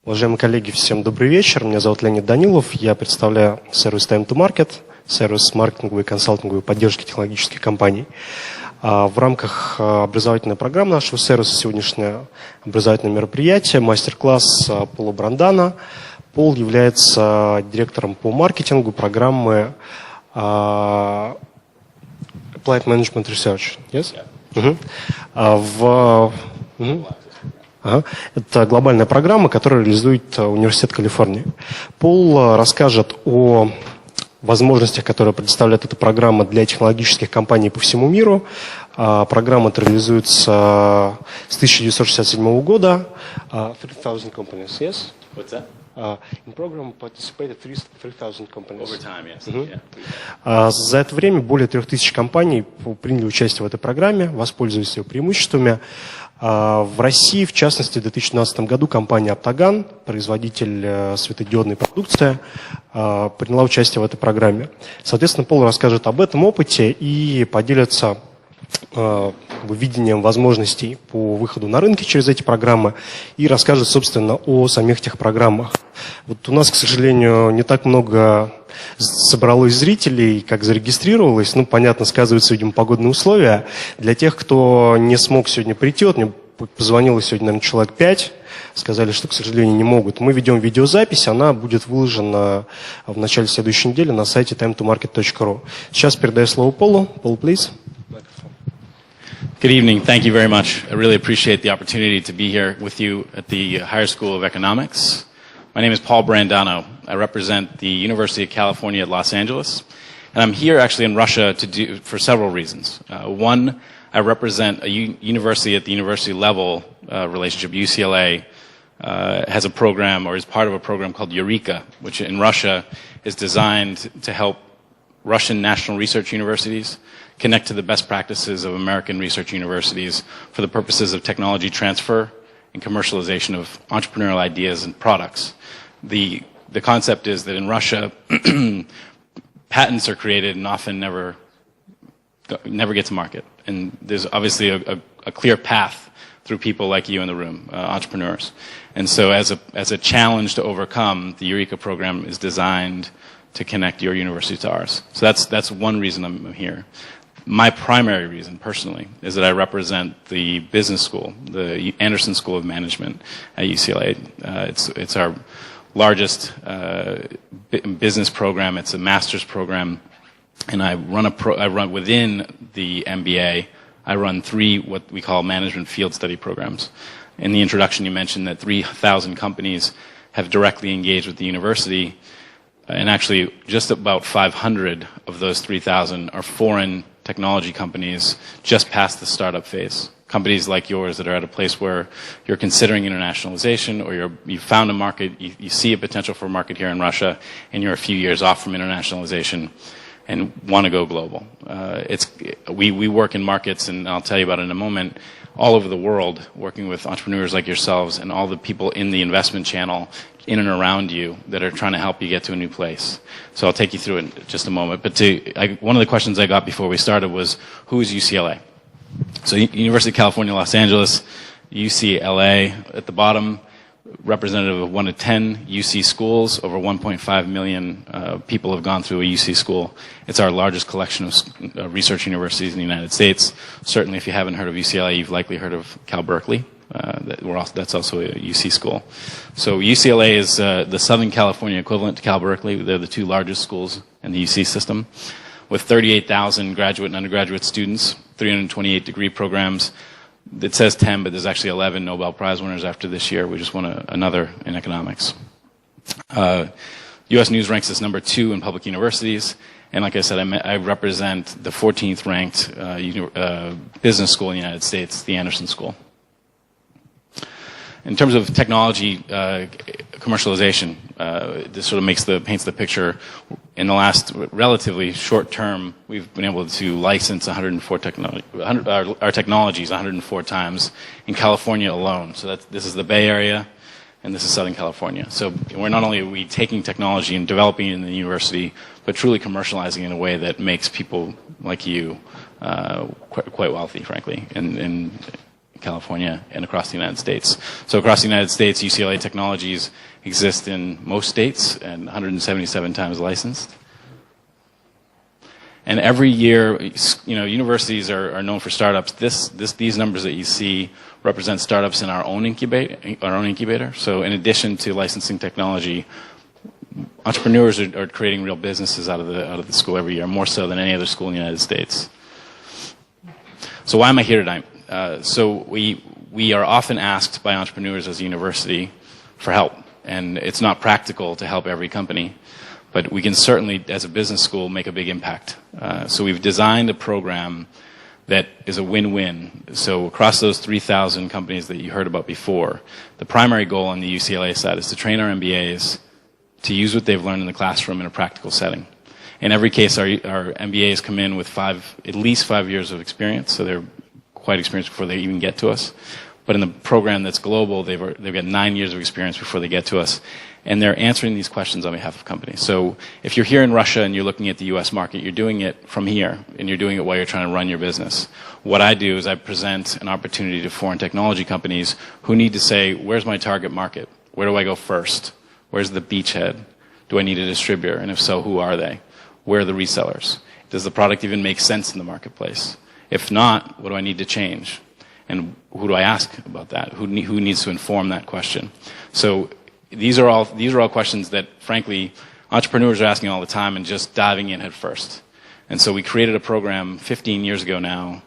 Уважаемые коллеги, всем добрый вечер. Меня зовут Леонид Данилов. Я представляю сервис Time to Market, сервис маркетинговой и консалтинговой поддержки технологических компаний. В рамках образовательной программы нашего сервиса сегодняшнее образовательное мероприятие, мастер-класс Пола Брандано. Пол является директором по маркетингу программы Applied Management Research. Yes? Это глобальная программа, которую реализует университет Калифорнии. Пол расскажет о возможностях, которые предоставляет эта программа для технологических компаний по всему миру. Программа реализуется с 1967 года. 3,000 companies, yes? What's that? In program participated 3,000 companies. Over time, yes. Yeah. За это время более 3000 компаний приняли участие в этой программе, воспользовались ее преимуществами. В России, в частности, в 2012 году компания «Оптаган», производитель светодиодной продукции, приняла участие в этой программе. Соответственно, Пол расскажет об этом опыте и поделится видением возможностей по выходу на рынке через эти программы и расскажет, собственно, о самих тех программах. Вот у нас, к сожалению, не так много собралось зрителей, как зарегистрировалось. Ну, понятно, сказываются, видимо, погодные условия. Для тех, кто не смог сегодня прийти, вот мне позвонило сегодня, наверное, человек 5, сказали, что, к сожалению, не могут. Мы ведем видеозапись, она будет выложена в начале следующей недели на сайте timetomarket.ru. Сейчас передаю слово Полу. Пол, please. Good evening. Thank you very much. I really appreciate the opportunity to be here with you at the Higher School of Economics. My name is Paul Brandano. I represent the University of California at Los Angeles. And I'm here actually in Russia for several reasons. One, I represent a university at the university level relationship. UCLA has a program or is part of a program called Eureka, which in Russia is designed to help Russian national research universities connect to the best practices of American research universities for the purposes of technology transfer and commercialization of entrepreneurial ideas and products. The concept is that in Russia, patents are created and often never get to market. And there's obviously a clear path through people like you in the room, entrepreneurs. And so as a challenge to overcome, the Eureka program is designed to connect your university to ours. So that's one reason I'm here. My primary reason, personally, is that I represent the business school, the Anderson School of Management at UCLA. It's our largest business program. It's a master's program, and I run within the MBA. I run 3 what we call management field study programs. In the introduction, you mentioned that 3,000 companies have directly engaged with the university, and actually just about 500 of those 3,000 are foreign technology companies just past the startup phase. Companies like yours that are at a place where you're considering internationalization, or you found a market, you see a potential for a market here in Russia, and you're a few years off from internationalization and want to go global. We work in markets, and I'll tell you about it in a moment, all over the world, working with entrepreneurs like yourselves and all the people in the investment channel in and around you that are trying to help you get to a new place. So I'll take you through it in just a moment. But one of the questions I got before we started was, who is UCLA? So University of California, Los Angeles, UCLA at the bottom, representative of 1 to 10 UC schools. Over 1.5 million people have gone through a UC school. It's our largest collection of research universities in the United States. Certainly, if you haven't heard of UCLA, you've likely heard of Cal Berkeley. That's also a UC school. So UCLA is the Southern California equivalent to Cal Berkeley. They're the 2 largest schools in the UC system, with 38,000 graduate and undergraduate students, 328 degree programs. It says 10, but there's actually 11 Nobel Prize winners after this year. We just won another in economics. U.S. News ranks us number 2 in public universities. And like I said, I represent the 14th ranked business school in the United States, the Anderson School. In terms of technology commercialization, this sort of paints the picture. In the last relatively short term, we've been able to license our technologies 104 times in California alone. So this is the Bay Area, and this is Southern California. So we're not only are we taking technology and developing it in the university, but truly commercializing it in a way that makes people like you quite wealthy, frankly, and California, and across the United States. So across the United States, UCLA technologies exist in most states and 177 times licensed. And every year, universities are known for startups. These numbers that you see represent startups in our own incubator. So in addition to licensing technology, entrepreneurs are creating real businesses out of the school every year, more so than any other school in the United States. So why am I here tonight? So we are often asked by entrepreneurs as a university for help, and it's not practical to help every company. But we can certainly, as a business school, make a big impact. So we've designed a program that is a win-win. So across those 3,000 companies that you heard about before, the primary goal on the UCLA side is to train our MBAs to use what they've learned in the classroom in a practical setting. In every case, our MBAs come in with at least 5 years of experience, so they're quite experienced before they even get to us. But in the program that's global, they've got 9 years of experience before they get to us. And they're answering these questions on behalf of companies. So if you're here in Russia and you're looking at the US market, you're doing it from here, and you're doing it while you're trying to run your business. What I do is I present an opportunity to foreign technology companies who need to say, where's my target market? Where do I go first? Where's the beachhead? Do I need a distributor? And if so, who are they? Where are the resellers? Does the product even make sense in the marketplace? If not, what do I need to change? And who do I ask about that? Who needs to inform that question? So these are all questions that, frankly, entrepreneurs are asking all the time and just diving in head first. And so we created a program 15 years ago now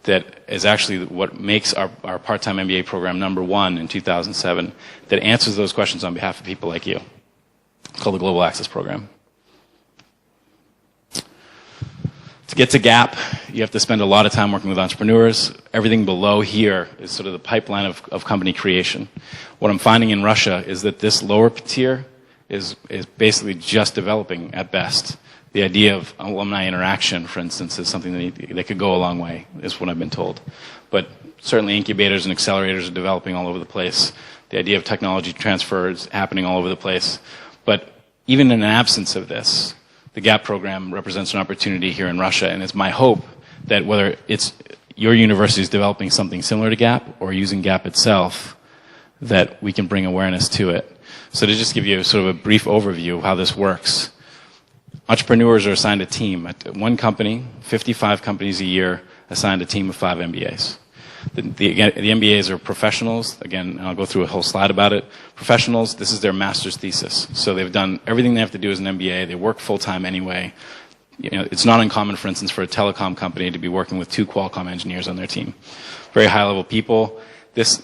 that is actually what makes our part-time MBA program #1 in 2007 that answers those questions on behalf of people like you. It's called the Global Access Program. To get to GAP, you have to spend a lot of time working with entrepreneurs. Everything below here is sort of the pipeline of company creation. What I'm finding in Russia is that this lower tier is basically just developing at best. The idea of alumni interaction, for instance, is something that could go a long way, is what I've been told. But certainly incubators and accelerators are developing all over the place. The idea of technology transfer is happening all over the place. But even in an absence of this, the GAP program represents an opportunity here in Russia, and it's my hope that whether it's your university is developing something similar to GAP or using GAP itself, that we can bring awareness to it. So to just give you sort of a brief overview of how this works, entrepreneurs are assigned a team. At one company, 55 companies a year assigned a team of 5 MBAs. The MBAs are professionals. Again, I'll go through a whole slide about it. Professionals, this is their master's thesis. So they've done everything they have to do as an MBA. They work full-time anyway. It's not uncommon, for instance, for a telecom company to be working with 2 Qualcomm engineers on their team. Very high-level people. This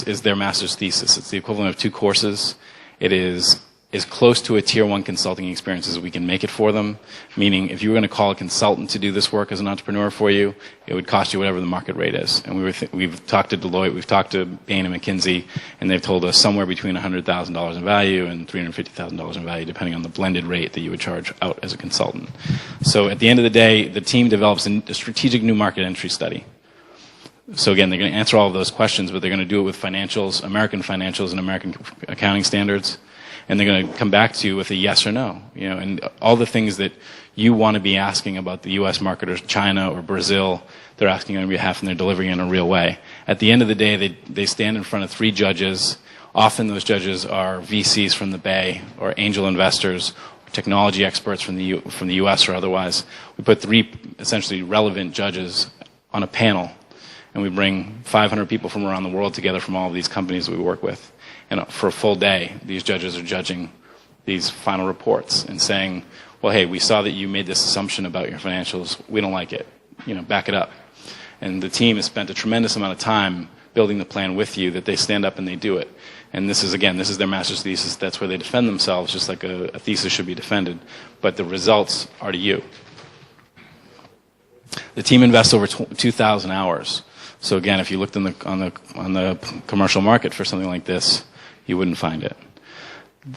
is their master's thesis. It's the equivalent of 2 courses. It is as close to a tier 1 consulting experience as we can make it for them, meaning if you were going to call a consultant to do this work as an entrepreneur for you, it would cost you whatever the market rate is. And we've talked to Deloitte, we've talked to Bain & McKinsey, and they've told us somewhere between $100,000 in value and $350,000 in value, depending on the blended rate that you would charge out as a consultant. So at the end of the day, the team develops a strategic new market entry study. So again, they're going to answer all of those questions, but they're going to do it with financials, American financials and American accounting standards. And they're going to come back to you with a yes or no, and all the things that you want to be asking about the U.S. market or China or Brazil, they're asking on your behalf and they're delivering in a real way. At the end of the day, they stand in front of 3 judges. Often those judges are VCs from the Bay or angel investors, or technology experts from the U.S. or otherwise. We put 3 essentially relevant judges on a panel, and we bring 500 people from around the world together from all of these companies that we work with. And for a full day, these judges are judging these final reports and saying, well, hey, we saw that you made this assumption about your financials. We don't like it. Back it up. And the team has spent a tremendous amount of time building the plan with you that they stand up and they do it. And this is their master's thesis. That's where they defend themselves, just like a thesis should be defended. But the results are to you. The team invests over 2,000 hours. So again, if you looked on the commercial market for something like this, you wouldn't find it.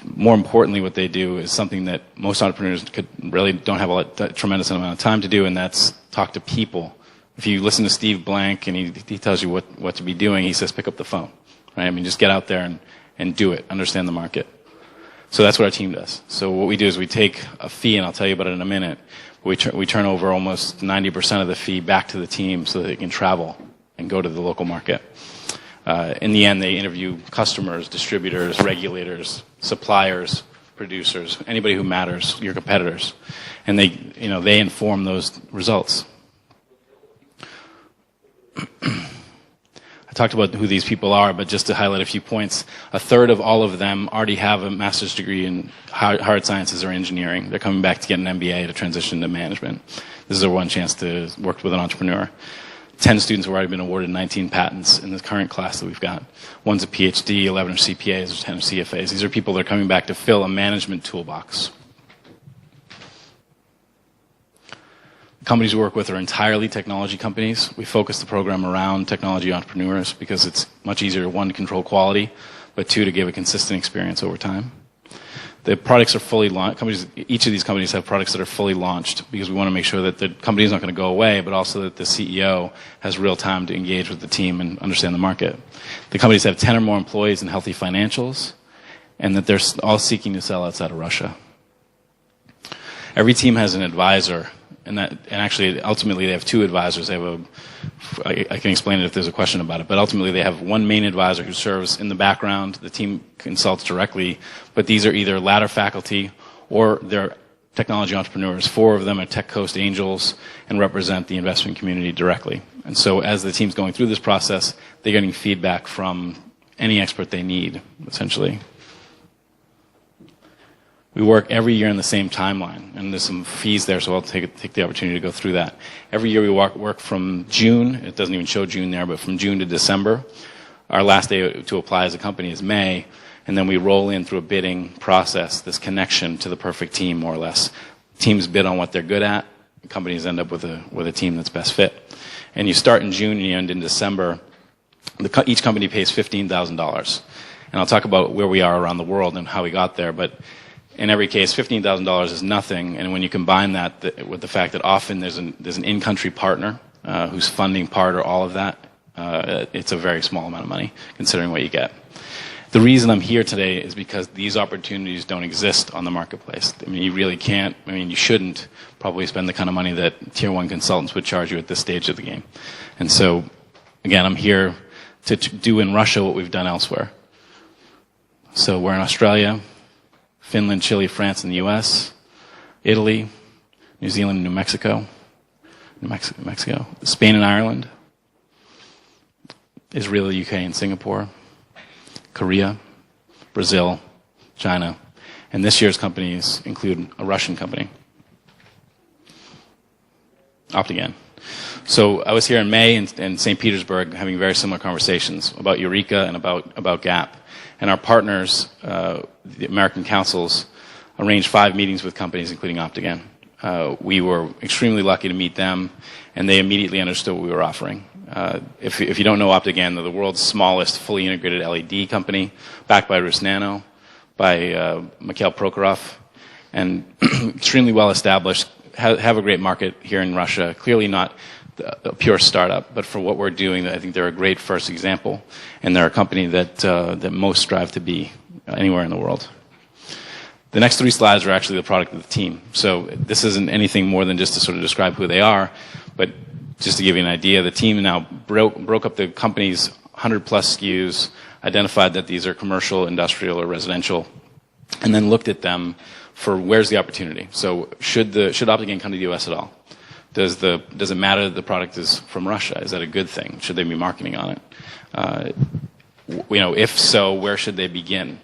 More importantly, what they do is something that most entrepreneurs don't have a tremendous amount of time to do, and that's talk to people. If you listen to Steve Blank and he tells you what to be doing, he says pick up the phone. Right? I mean, just get out there and do it. Understand the market. So that's what our team does. So what we do is we take a fee, and I'll tell you about it in a minute. We turn over almost 90% of the fee back to the team so that they can travel and go to the local market. In the end, they interview customers, distributors, regulators, suppliers, producers, anybody who matters, your competitors, and they inform those results. I talked about who these people are, but just to highlight a few points, a third of all of them already have a master's degree in hard sciences or engineering. They're coming back to get an MBA to transition to management. This is their one chance to work with an entrepreneur. 10 students have already been awarded 19 patents in the current class that we've got. One's a PhD, 11 are CPAs, 10 are CFAs. These are people that are coming back to fill a management toolbox. Companies we work with are entirely technology companies. We focus the program around technology entrepreneurs because it's much easier, one, to control quality, but two, to give a consistent experience over time. The products are fully launched. Each of these companies have products that are fully launched because we want to make sure that the company is not going to go away, but also that the CEO has real time to engage with the team and understand the market. The companies have 10 or more employees and healthy financials, and that they're all seeking to sell outside of Russia. Every team has an advisor. And actually, ultimately, they have two advisors. They have I can explain it if there's a question about it, but ultimately they have one main advisor who serves in the background. The team consults directly, but these are either ladder faculty or they're technology entrepreneurs. 4 of them are Tech Coast angels and represent the investment community directly. And so as the team's going through this process, they're getting feedback from any expert they need, essentially. We work every year in the same timeline, and there's some fees there, so I'll take the opportunity to go through that. Every year we work from June, it doesn't even show June there, but from June to December. Our last day to apply as a company is May, and then we roll in through a bidding process, this connection to the perfect team, more or less. Teams bid on what they're good at, companies end up with a team that's best fit. And you start in June and you end in December. Each company pays $15,000. And I'll talk about where we are around the world and how we got there, but in every case, $15,000 is nothing, and when you combine that with the fact that often there's an in-country partner who's funding part or all of that, it's a very small amount of money considering what you get. The reason I'm here today is because these opportunities don't exist on the marketplace. I mean, you really can't, you shouldn't probably spend the kind of money that Tier 1 consultants would charge you at this stage of the game. And so, again, I'm here to do in Russia what we've done elsewhere. So we're in Australia, Finland, Chile, France, and the US, Italy, New Zealand, New Mexico, Spain and Ireland, Israel, UK, and Singapore, Korea, Brazil, China, and this year's companies include a Russian company, Optigan. So I was here in May in St. Petersburg having very similar conversations about Eureka and about Gap. And our partners, the American councils, arranged 5 meetings with companies, including Optigan. We were extremely lucky to meet them, and they immediately understood what we were offering. If you don't know Optigan, they're the world's smallest fully integrated LED company, backed by Rusnano, by Mikhail Prokhorov, and extremely well established, have a great market here in Russia. Clearly not a pure startup, but for what we're doing, I think they're a great first example, and they're a company that most strive to be anywhere in the world. The next 3 slides are actually the product of the team. So this isn't anything more than just to sort of describe who they are, but just to give you an idea, the team now broke up the company's 100 plus SKUs, identified that these are commercial, industrial, or residential, and then looked at them for where's the opportunity. So should Optigan come to the US at all? Does it matter that the product is from Russia? Is that a good thing? Should they be marketing on it? If so, where should they begin?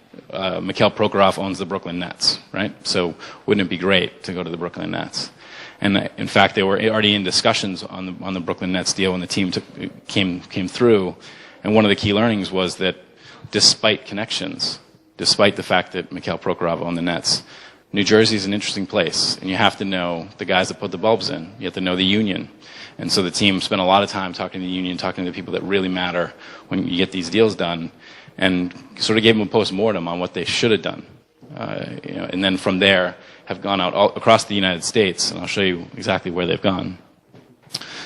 Mikhail Prokhorov owns the Brooklyn Nets, right? So wouldn't it be great to go to the Brooklyn Nets? And in fact, they were already in discussions on the Brooklyn Nets deal when the team came through. And one of the key learnings was that despite connections, despite the fact that Mikhail Prokhorov owned the Nets, New Jersey is an interesting place, and you have to know the guys that put the bulbs in. You have to know the union. And so the team spent a lot of time talking to the union, talking to the people that really matter when you get these deals done, and sort of gave them a post-mortem on what they should have done. And then from there have gone out all across the United States, and I'll show you exactly where they've gone.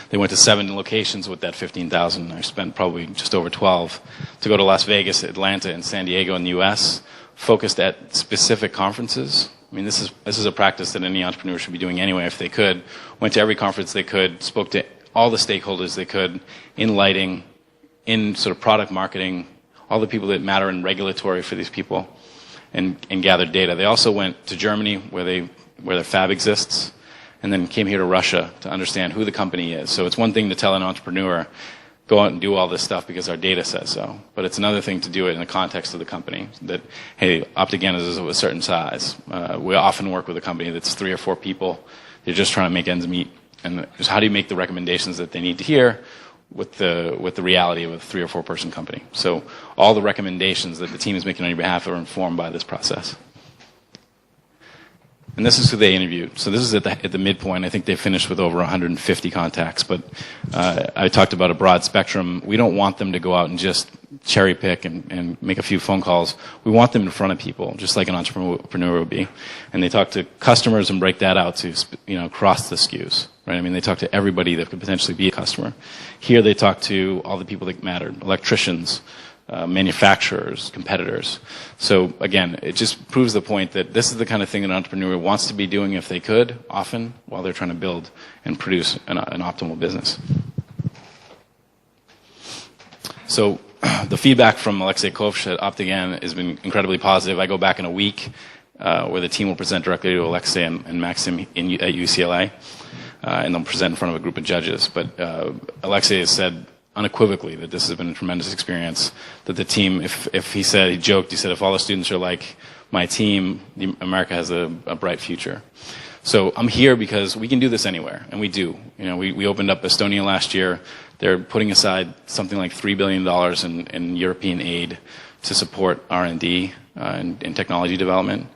They went to 7 locations with that 15,000. I spent probably just over 12 to go to Las Vegas, Atlanta, and San Diego in the U.S., focused at specific conferences. I mean, this is a practice that any entrepreneur should be doing anyway if they could. Went to every conference they could, spoke to all the stakeholders they could in lighting, in sort of product marketing, all the people that matter in regulatory for these people, and gathered data. They also went to Germany, where their fab exists, and then came here to Russia to understand who the company is. So it's one thing to tell an entrepreneur, go out and do all this stuff because our data says so. But it's another thing to do it in the context of the company. That, hey, Optigan is of a certain size. We often work with a company that's 3 or 4 people. They're just trying to make ends meet. And how do you make the recommendations that they need to hear with the reality of a 3 or 4 person company? So all the recommendations that the team is making on your behalf are informed by this process. And this is who they interviewed. So this is at the midpoint. I think they finished with over 150 contacts. But I talked about a broad spectrum. We don't want them to go out and just cherry pick and make a few phone calls. We want them in front of people, just like an entrepreneur would be. And they talk to customers and break that out to, across the SKUs. Right? I mean, they talk to everybody that could potentially be a customer. Here they talk to all the people that mattered: electricians, manufacturers, competitors. So again, it just proves the point that this is the kind of thing an entrepreneur wants to be doing if they could, often, while they're trying to build and produce an optimal business. So the feedback from Alexei Kovsh at Optigan has been incredibly positive. I go back in a week where the team will present directly to Alexei and Maxim at UCLA, and they'll present in front of a group of judges. But Alexei has said unequivocally that this has been a tremendous experience, that the team, if he joked, if all the students are like my team, America has a bright future. So I'm here because we can do this anywhere, and we do. We opened up Estonia last year. They're putting aside something like $3 billion in European aid to support R&D and technology development.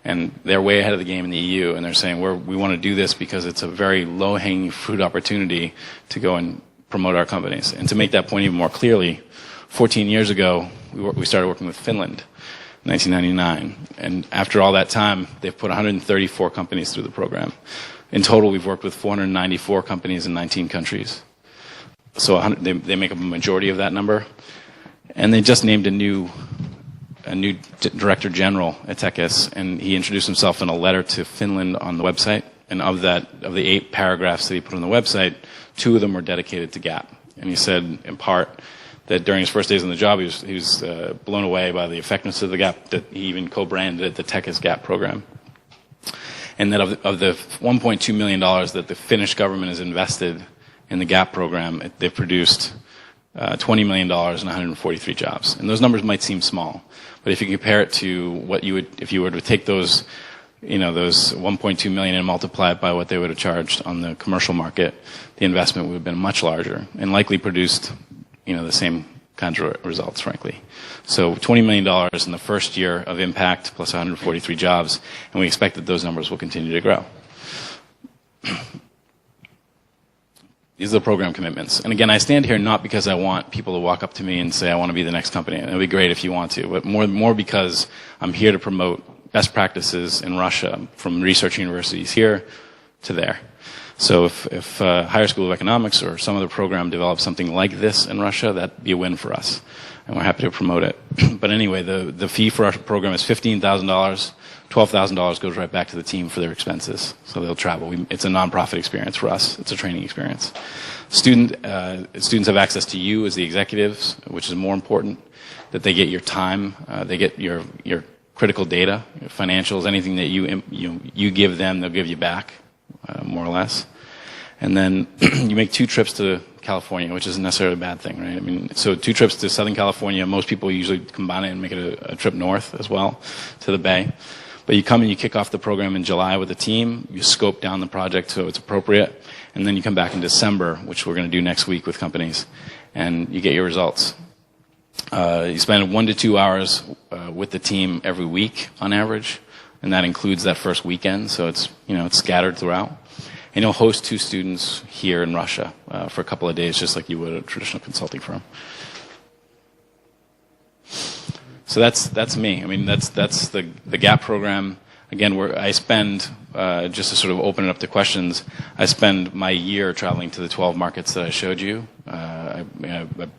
And they're way ahead of the game in the EU, and they're saying we want to do this because it's a very low-hanging fruit opportunity to go and promote our companies. And to make that point even more clearly, 14 years ago, we started working with Finland in 1999. And after all that time, they've put 134 companies through the program. In total, we've worked with 494 companies in 19 countries. So they make up a majority of that number. And they just named a new director general at Tekis, and he introduced himself in a letter to Finland on the website. And of the 8 paragraphs that he put on the website, 2 of them were dedicated to Gap. And he said, in part, that during his first days on the job, he was blown away by the effectiveness of the Gap, that he even co-branded the Tekis Gap program. And that of the $1.2 million that the Finnish government has invested in the Gap program, they've produced $20 million and 143 jobs. And those numbers might seem small, but if you compare it to what you would, if you were to take those $1.2 million and multiply it by what they would have charged on the commercial market, the investment would have been much larger and likely produced, the same kinds of results, frankly. So $20 million in the first year of impact plus 143 jobs, and we expect that those numbers will continue to grow. These are the program commitments. And again, I stand here not because I want people to walk up to me and say, I want to be the next company. It would be great if you want to, but more because I'm here to promote best practices in Russia, from research universities here to there. So if Higher School of Economics or some other program develops something like this in Russia, that'd be a win for us, and we're happy to promote it. But anyway, the fee for our program is $15,000. $12,000 goes right back to the team for their expenses, so they'll travel. It's a nonprofit experience for us. It's a training experience. Students have access to you as the executives, which is more important, that they get your time, they get your critical data, your financials, anything that you give them, they'll give you back, more or less. And then you make 2 trips to California, which isn't necessarily a bad thing, right? I mean, so 2 trips to Southern California. Most people usually combine it and make it a trip north as well to the Bay. But you come and you kick off the program in July with the team. You scope down the project so it's appropriate. And then you come back in December, which we're going to do next week with companies, and you get your results. You spend 1 to 2 hours with the team every week on average, and that includes that first weekend, so it's scattered throughout. And you'll host 2 students here in Russia for a couple of days, just like you would a traditional consulting firm. So that's me. I mean, that's the GAP program. Again, I spend, just to sort of open it up to questions, I spend my year traveling to the 12 markets that I showed you.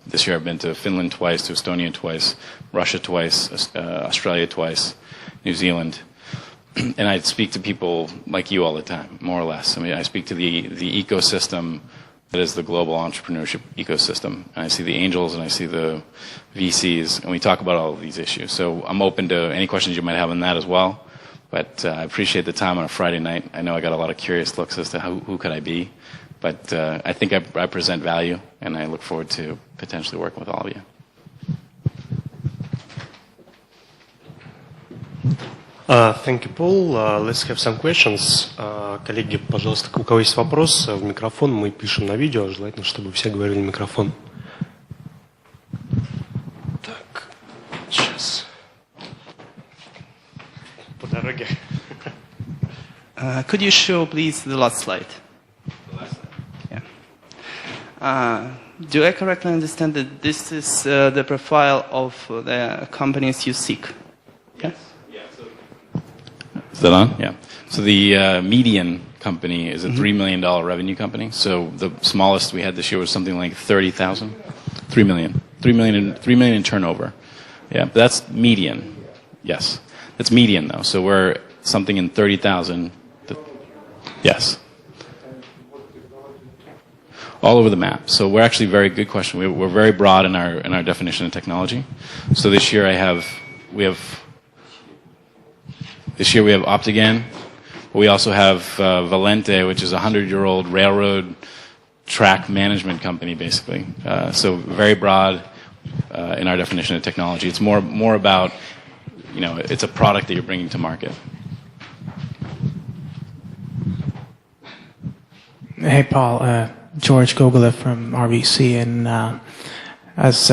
This year I've been to Finland twice, to Estonia twice, Russia twice, Australia twice, New Zealand. And I speak to people like you all the time, more or less. I mean, I speak to the ecosystem that is the global entrepreneurship ecosystem. And I see the angels and I see the VCs, and we talk about all of these issues. So I'm open to any questions you might have on that as well. But I appreciate the time on a Friday night. I know I got a lot of curious looks as to who could I be. But I think I present value, and I look forward to potentially working with all of you. Thank you, Paul. Let's have some questions. Коллеги, пожалуйста, у кого есть вопрос, в микрофон мы пишем на видео. Желательно, чтобы все говорили в микрофон. Так, сейчас. По дороге. Could you show, please, the last slide? Do I correctly understand that this is the profile of the companies you seek? Yes. Yeah. Is that on? Yeah. So the median company is a $3 million revenue company. So the smallest we had this year was something like 30,000. 3 million. 3 million in turnover. Yeah, but that's median. Yes. That's median though. So we're something in 30,000. Yes. All over the map. So we're actually very good question. We're very broad in our definition of technology. So this year we have Optigan. We also have Valente, which is a 100-year-old railroad track management company, basically. So very broad in our definition of technology. It's more about, it's a product that you're bringing to market. Hey, Paul. George Gogolev from RBC, and as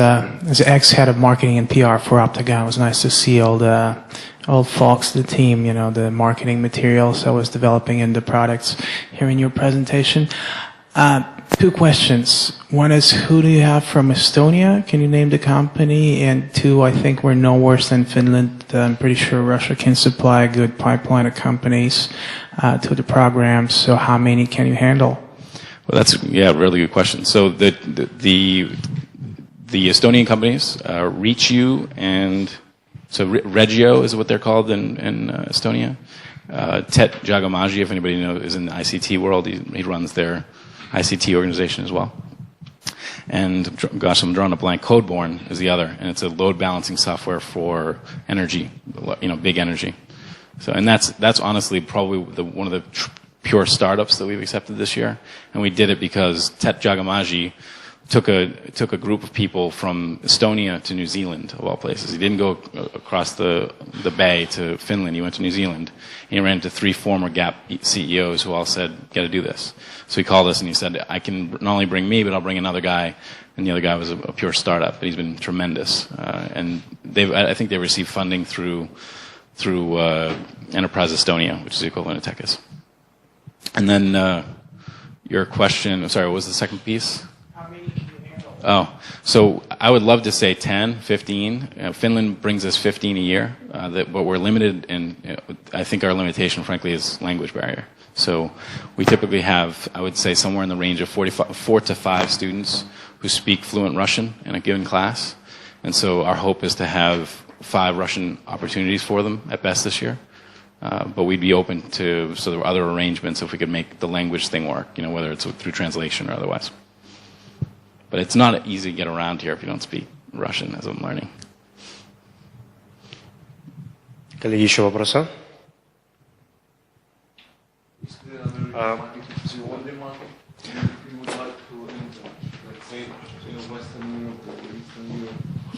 ex-head of marketing and PR for Optigan, it was nice to see all the old folks, the team, the marketing materials I was developing and the products here in your presentation. Two questions. One is, who do you have from Estonia? Can you name the company? And two, I think we're no worse than Finland. I'm pretty sure Russia can supply a good pipeline of companies to the program. So how many can you handle? Well, that's a really good question. So the Estonian companies, Reach-U and so Regio is what they're called in Estonia. Tet Jagamaji, if anybody knows, is in the ICT world. He runs their ICT organization as well. And gosh, I'm drawing a blank. Codeborn is the other, and it's a load balancing software for energy, big energy. So, and that's honestly probably one of the pure startups that we've accepted this year, and we did it because Tet Jagamaji took a group of people from Estonia to New Zealand, of all places. He didn't go across the bay to Finland. He went to New Zealand, and he ran into 3 former Gap CEOs who all said, "Got to do this." So he called us and he said, "I can not only bring me, but I'll bring another guy." And the other guy was a pure startup, but he's been tremendous. And I think they received funding through Enterprise Estonia, which is the equivalent of Techis. And then your question, sorry, what was the second piece? How many can you handle? Oh, so I would love to say 10, 15. Finland brings us 15 a year, but we're limited in, I think our limitation, frankly, is language barrier. So we typically have, I would say, somewhere in the range of 4 to 5 students who speak fluent Russian in a given class. And so our hope is to have 5 Russian opportunities for them at best this year. But we'd be open to sort of other arrangements if we could make the language thing work, whether it's through translation or otherwise. But it's not easy to get around here if you don't speak Russian, as I'm learning. Коллеги, еще вопросы?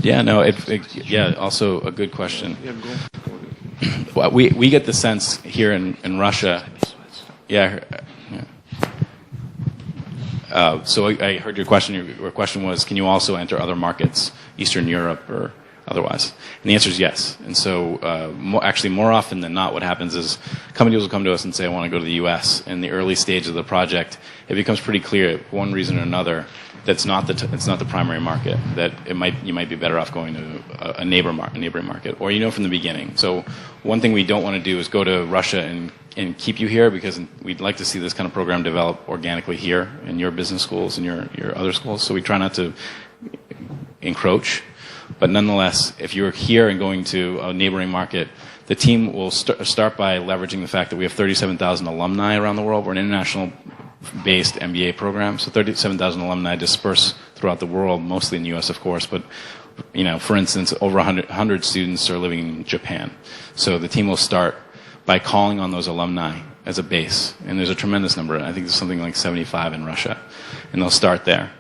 Yeah, no, also a good question. Well, we get the sense here in Russia. Yeah. So I heard your question. Your question was, can you also enter other markets, Eastern Europe or otherwise? And the answer is yes. And so more often than not, what happens is companies will come to us and say, I want to go to the U.S. In the early stage of the project, it becomes pretty clear, for one reason or another, that's it's not the primary market. That you might be better off going to a neighboring market, or from the beginning. So one thing we don't want to do is go to Russia and keep you here, because we'd like to see this kind of program develop organically here in your business schools and your other schools. So we try not to encroach. But nonetheless, if you're here and going to a neighboring market, the team will start by leveraging the fact that we have 37,000 alumni around the world. We're an international based MBA program. So 37,000 alumni dispersed throughout the world, mostly in the U.S., of course, but for instance, over 100 students are living in Japan. So the team will start by calling on those alumni as a base. And there's a tremendous number. I think there's something like 75 in Russia. And they'll start there,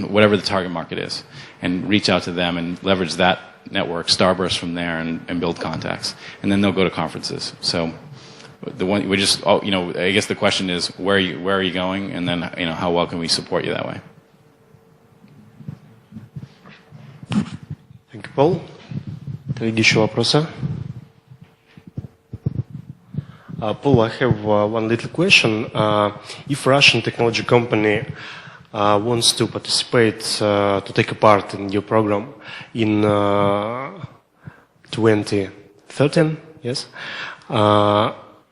whatever the target market is, and reach out to them and leverage that network, starburst from there, and build contacts. And then they'll go to conferences. So I guess the question is, where are you going? And then, how well can we support you that way? Thank you, Paul. Коллеги, еще вопросы? Paul, I have one little question. If Russian technology company wants to participate, to take a part in your program in 2013, yes,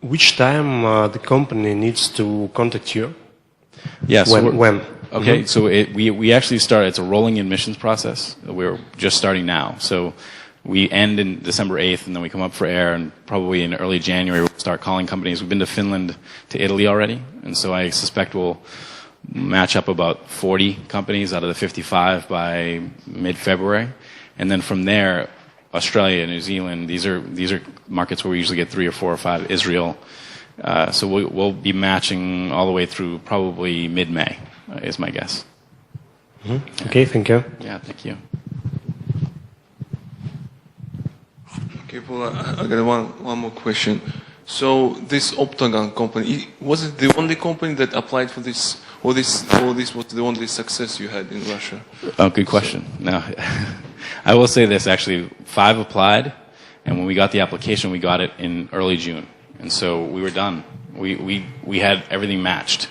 which time the company needs to contact you? Yes. When? Okay, so we actually start, it's a rolling admissions process. We're just starting now. So we end in December 8th, and then we come up for air, and probably in early January we'll start calling companies. We've been to Finland, to Italy already, and so I suspect we'll match up about 40 companies out of the 55 by mid-February. And then from there, Australia, New Zealand, these are markets where we usually get 3 or 4 or 5, Israel. So we'll be matching all the way through probably mid-May, is my guess. Mm-hmm. Okay, thank you. Yeah, thank you. Okay, Paul, I got one more question. So this Octagon company, was it the only company that applied for this, or this was the only success you had in Russia? Oh, good question. No, I will say this, actually, 5 applied, and when we got the application, we got it in early June. And so we were done. We had everything matched.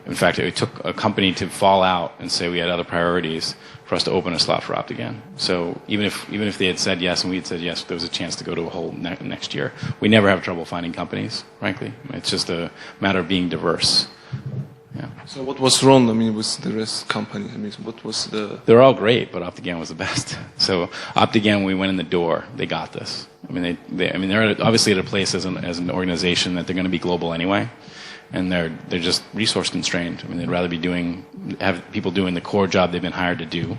In fact, it took a company to fall out and say we had other priorities for us to open a slot for OptAgain. So even if they had said yes and we had said yes, there was a chance to go to a whole next year. We never have trouble finding companies, frankly. It's just a matter of being diverse. Yeah. So what was wrong, with the rest companies? What was the... They're all great, but OptAgain was the best. So OptAgain, when we went in the door, they got this. They're obviously at a place as an organization that they're going to be global anyway. And they're just resource constrained. They'd rather have people doing the core job they've been hired to do.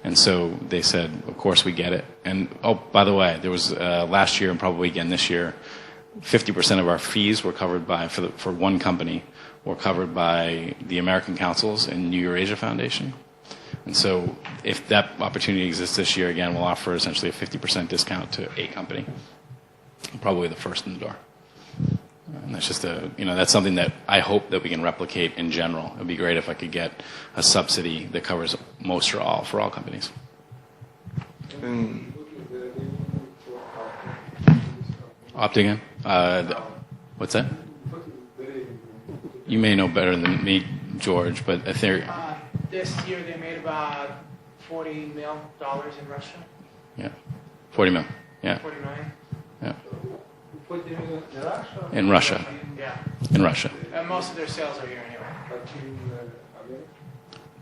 And so they said, of course we get it. And by the way, there was last year and probably again this year, 50% of our fees were covered for one company, were covered by the American Councils and New Eurasia Foundation. And so if that opportunity exists this year again, we'll offer essentially a 50% discount to a company, probably the first in the door. And that's just that's something that I hope that we can replicate in general. It would be great if I could get a subsidy that covers most or all for all companies. OptAgain? What's that? You may know better than me, George, but Ethereum. This year they made about $40 million in Russia. Yeah, 40 million. Yeah. 40 million. Yeah. In Russia. Yeah. In Russia. And most of their sales are here anyway.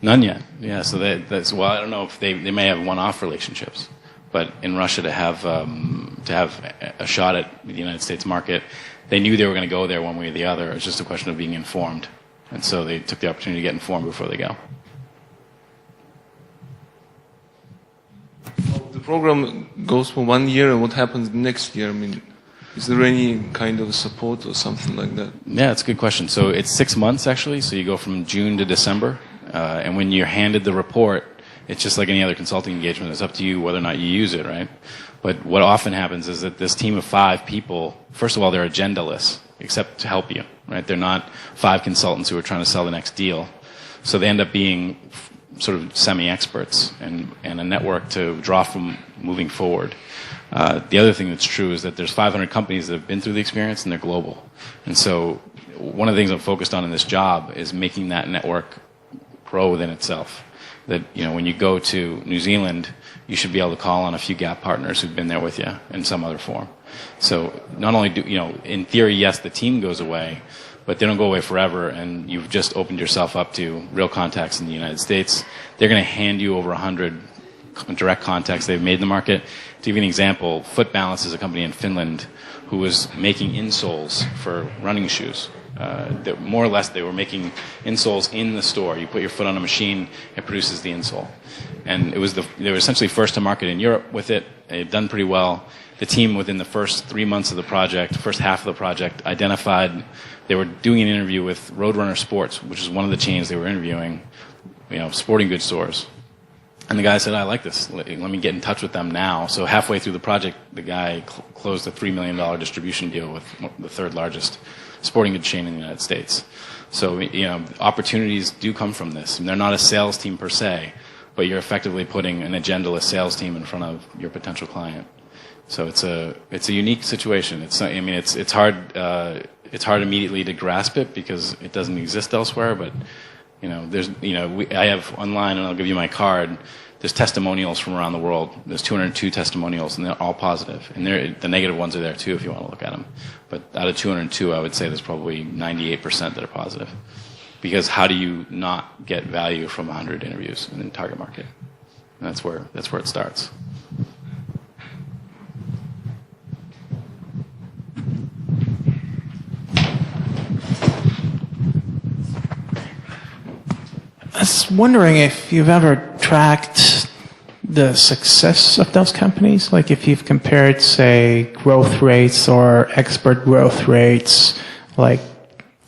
None yet. Yeah. So that's well. I don't know if they may have one-off relationships, but in Russia to have a shot at the United States market, they knew they were going to go there one way or the other. It's just a question of being informed, and so they took the opportunity to get informed before they go. The program goes for 1 year, and what happens next year? Is there any kind of support or something like that? Yeah, it's a good question. So it's 6 months, actually. So you go from June to December. And when you're handed the report, it's just like any other consulting engagement. It's up to you whether or not you use it, right? But what often happens is that this team of 5 people, first of all, they're agendaless, except to help you, right? They're not 5 consultants who are trying to sell the next deal. So they end up being sort of semi-experts and a network to draw from moving forward. The other thing that's true is that there's 500 companies that have been through the experience and they're global. And so one of the things I'm focused on in this job is making that network grow within itself. That, when you go to New Zealand, you should be able to call on a few gap partners who've been there with you in some other form. So not only do, in theory, yes, the team goes away, but they don't go away forever, and you've just opened yourself up to real contacts in the United States. They're going to hand you over 100 direct contacts they've made in the market. To give you an example, Foot Balance is a company in Finland who was making insoles for running shoes. more or less they were making insoles in the store. You put your foot on a machine, it produces the insole. And they were essentially first to market in Europe with it. They had done pretty well. The team, within the first 3 months of the project, first half of the project, identified they were doing an interview with Roadrunner Sports, which is one of the chains they were interviewing, sporting goods stores. And the guy said, I like this. Let me get in touch with them now. So halfway through the project, the guy closed a $3 million distribution deal with the third largest sporting goods chain in the United States. So, opportunities do come from this. And they're not a sales team per se, but you're effectively putting an agendaless sales team in front of your potential client. So it's a unique situation. It's hard immediately to grasp it because it doesn't exist elsewhere, but I have online, and I'll give you my card. There's testimonials from around the world. There's 202 testimonials, and they're all positive. And the negative ones are there too, if you want to look at them. But out of 202, I would say there's probably 98% that are positive. Because how do you not get value from 100 interviews in the target market? And that's where it starts. I was wondering if you've ever tracked the success of those companies, like if you've compared, say, growth rates or expert growth rates, like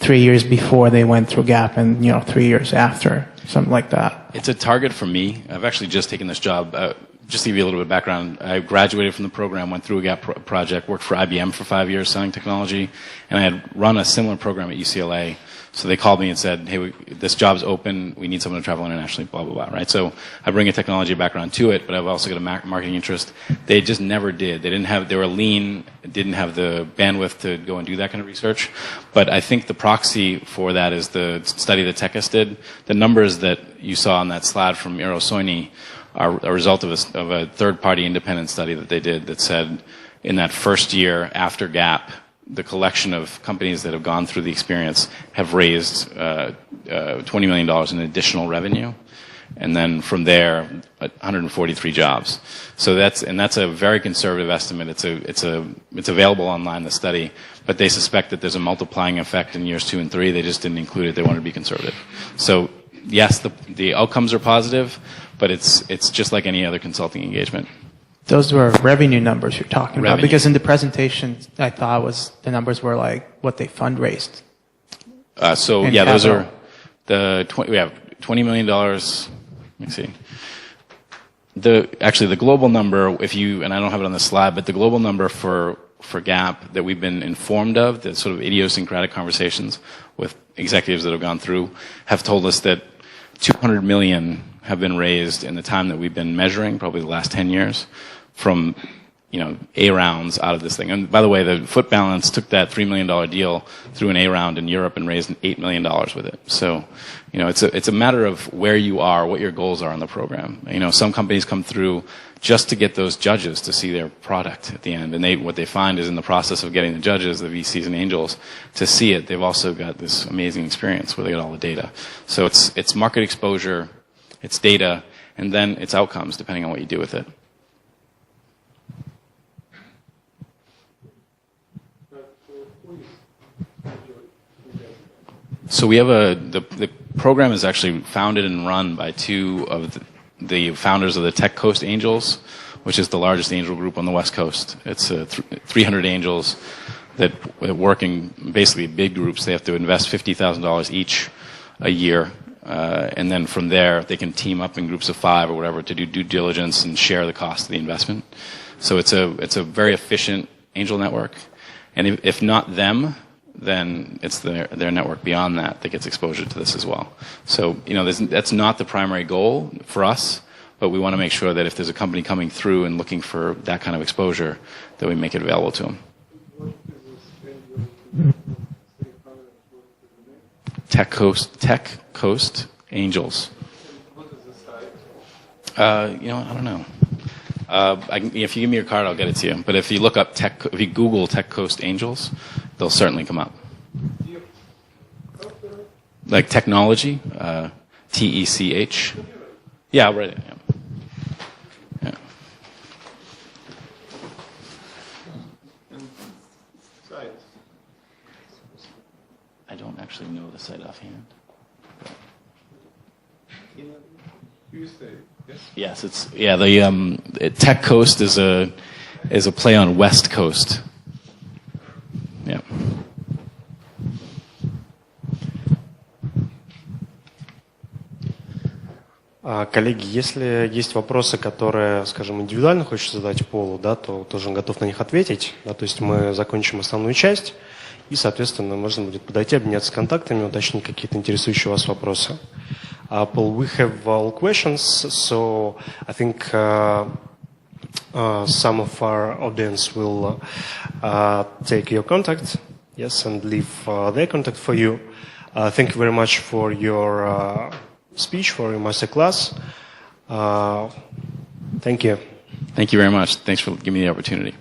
3 years before they went through Gap and 3 years after, something like that. It's a target for me. I've actually just taken this job. Just to give you a little bit of background, I graduated from the program, went through a Gap project, worked for IBM for 5 years selling technology, and I had run a similar program at UCLA. So they called me and said, hey, this job's open, we need someone to travel internationally, blah, blah, blah, right? So I bring a technology background to it, but I've also got a marketing interest. They just never did. They were lean, didn't have the bandwidth to go and do that kind of research. But I think the proxy for that is the study that Techus did. The numbers that you saw on that slide from Eero Soini are a result of a third-party independent study that they did that said in that first year after Gap, the collection of companies that have gone through the experience have raised $20 million in additional revenue. And then from there, 143 jobs. So that's a very conservative estimate. It's available online, the study, but they suspect that there's a multiplying effect in years 2 and 3. They just didn't include it. They wanted to be conservative. So yes, the outcomes are positive, but it's just like any other consulting engagement. Those were revenue numbers you're talking about, because in the presentation I thought the numbers were like what they fundraised. So yeah, those are we have $20 million. Let me see. The global number, and I don't have it on the slide, but the global number for Gap that we've been informed of, the sort of idiosyncratic conversations with executives that have gone through, have told us that 200 million have been raised in the time that we've been measuring, probably the last 10 years, from A rounds out of this thing. And by the way, the Foot Balance took that $3 million deal through an A round in Europe and raised $8 million with it. So, it's a matter of where you are, what your goals are in the program. Some companies come through just to get those judges to see their product at the end. And what they find is in the process of getting the judges, the VCs and angels, to see it, they've also got this amazing experience where they get all the data. So it's market exposure, it's data, and then it's outcomes, depending on what you do with it. So we have the program is actually founded and run by two of the founders of the Tech Coast Angels, which is the largest angel group on the West Coast. It's 300 angels that work in basically big groups. They have to invest $50,000 each a year. And then from there, they can team up in groups of 5 or whatever to do due diligence and share the cost of the investment. So it's a very efficient angel network. And if not them, then it's their network beyond that gets exposure to this as well. So, that's not the primary goal for us, but we want to make sure that if there's a company coming through and looking for that kind of exposure, that we make it available to them. Tech Coast Angels. I don't know. If you give me your card, I'll get it to you. But if you look up if you Google Tech Coast Angels, they'll certainly come up. Like technology, TECH. Yeah, I'll write it. Yeah. I don't actually know the site offhand. Yes, it's the Tech Coast is a play on West Coast. Yeah. Коллеги, если есть вопросы, которые, скажем, индивидуально хочется задать Полу, да, то тоже готов на них ответить. Да, то есть мы закончим основную часть, и, соответственно, можно будет подойти, обменяться контактами, уточнить какие-то интересующие вас вопросы. Paul, we have all questions, so I think some of our audience will take your contact, yes, and leave their contact for you. Thank you very much for your speech, for your master-class. Thank you. Thank you very much. Thanks for giving me the opportunity.